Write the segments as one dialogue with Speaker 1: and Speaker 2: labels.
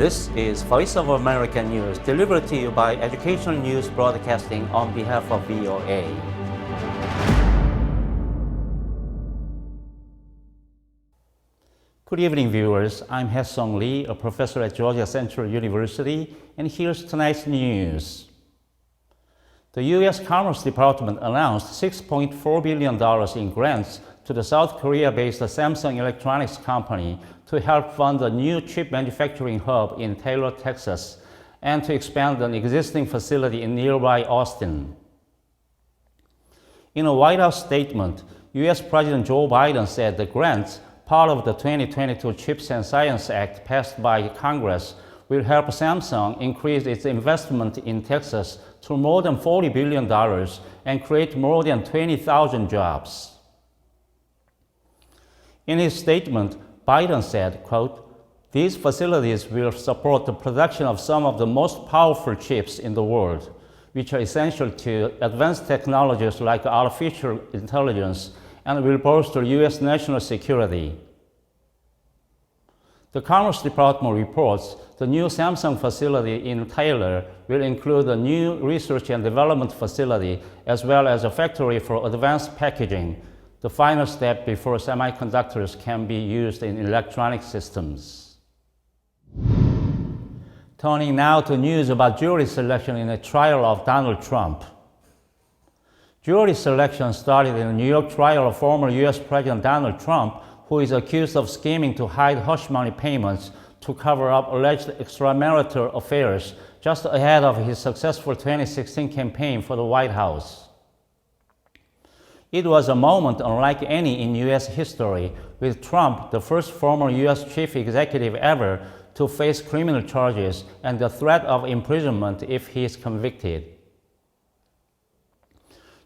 Speaker 1: This is Voice of America News, delivered to you by Educational News Broadcasting on behalf of VOA. Good evening, viewers. I'm Hae-Sung Lee, a professor at Georgia Central University, and here's tonight's news. The U.S. Commerce Department announced $6.4 billion in grants to the South Korea-based Samsung Electronics company to help fund a new chip manufacturing hub in Taylor, Texas, and to expand an existing facility in nearby Austin. In a White House statement, U.S. President Joe Biden said the grants, part of the 2022 CHIPS and Science Act passed by Congress, will help Samsung increase its investment in Texas to more than $40 billion and create more than 20,000 jobs. In his statement, Biden said, quote, "These facilities will support the production of some of the most powerful chips in the world, which are essential to advanced technologies like artificial intelligence and will bolster U.S. national security." The Commerce Department reports the new Samsung facility in Taylor will include a new research and development facility as well as a factory for advanced packaging, the final step before semiconductors can be used in electronic systems. Turning now to news about jury selection in the trial of Donald Trump. Jury selection started in the New York trial of former U.S. President Donald Trump, who is accused of scheming to hide hush money payments to cover up alleged extramarital affairs just ahead of his successful 2016 campaign for the White House. It was a moment unlike any in U.S. history, with Trump, the first former U.S. chief executive ever to face criminal charges and the threat of imprisonment if he is convicted.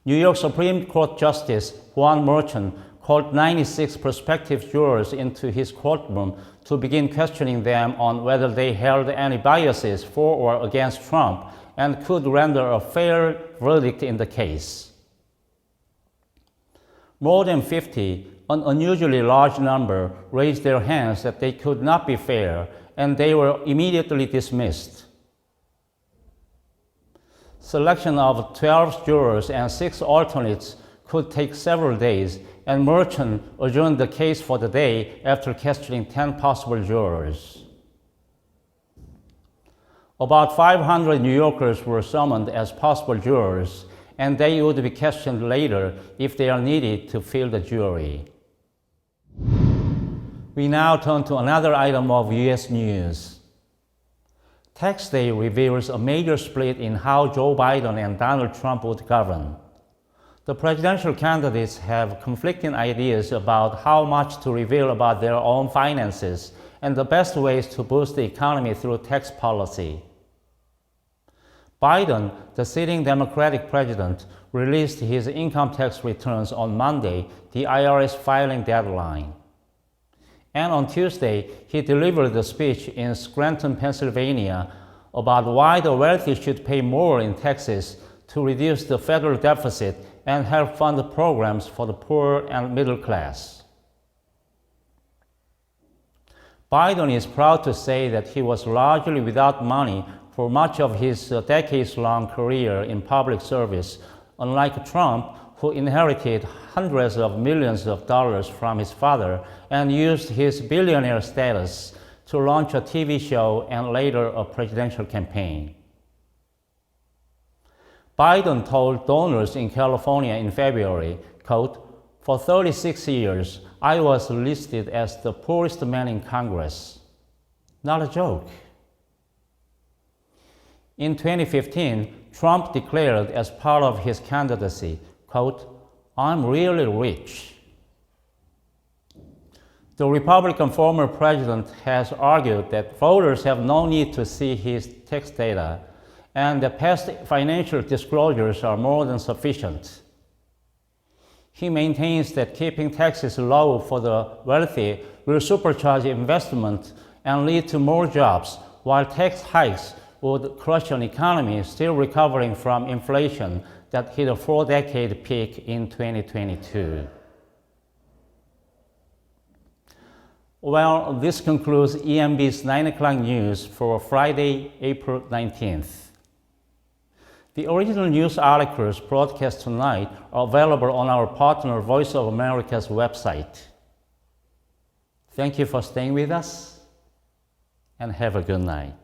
Speaker 1: New York Supreme Court Justice Juan Merchan called 96 prospective jurors into his courtroom to begin questioning them on whether they held any biases for or against Trump and could render a fair verdict in the case. More than 50, an unusually large number, raised their hands that they could not be fair, and they were immediately dismissed. Selection of 12 jurors and 6 alternates could take several days, and Merchan adjourned the case for the day after questioning 10 possible jurors. About 500 New Yorkers were summoned as possible jurors, and they would be questioned later if they are needed to fill the jury. We now turn to another item of U.S. news. Tax Day reveals a major split in how Joe Biden and Donald Trump would govern. The presidential candidates have conflicting ideas about how much to reveal about their own finances and the best ways to boost the economy through tax policy. Biden, the sitting Democratic president, released his income tax returns on Monday, the IRS filing deadline. And on Tuesday, he delivered a speech in Scranton, Pennsylvania, about why the wealthy should pay more in taxes to reduce the federal deficit and help fund the programs for the poor and middle class. Biden is proud to say that he was largely without money for much of his decades-long career in public service, unlike Trump, who inherited hundreds of millions of dollars from his father and used his billionaire status to launch a TV show and later a presidential campaign. Biden told donors in California in February, quote, "For 36 years, I was listed as the poorest man in Congress." Not a joke. In 2015, Trump declared as part of his candidacy, quote, "I'm really rich." The Republican former president has argued that voters have no need to see his tax data, and the past financial disclosures are more than sufficient. He maintains that keeping taxes low for the wealthy will supercharge investment and lead to more jobs, while tax hikes would crush an economy still recovering from inflation that hit a 4-decade peak in 2022. Well, this concludes ENB's 9 o'clock news for Friday, April 19th. The original news articles broadcast tonight are available on our partner Voice of America's website. Thank you for staying with us, and have a good night.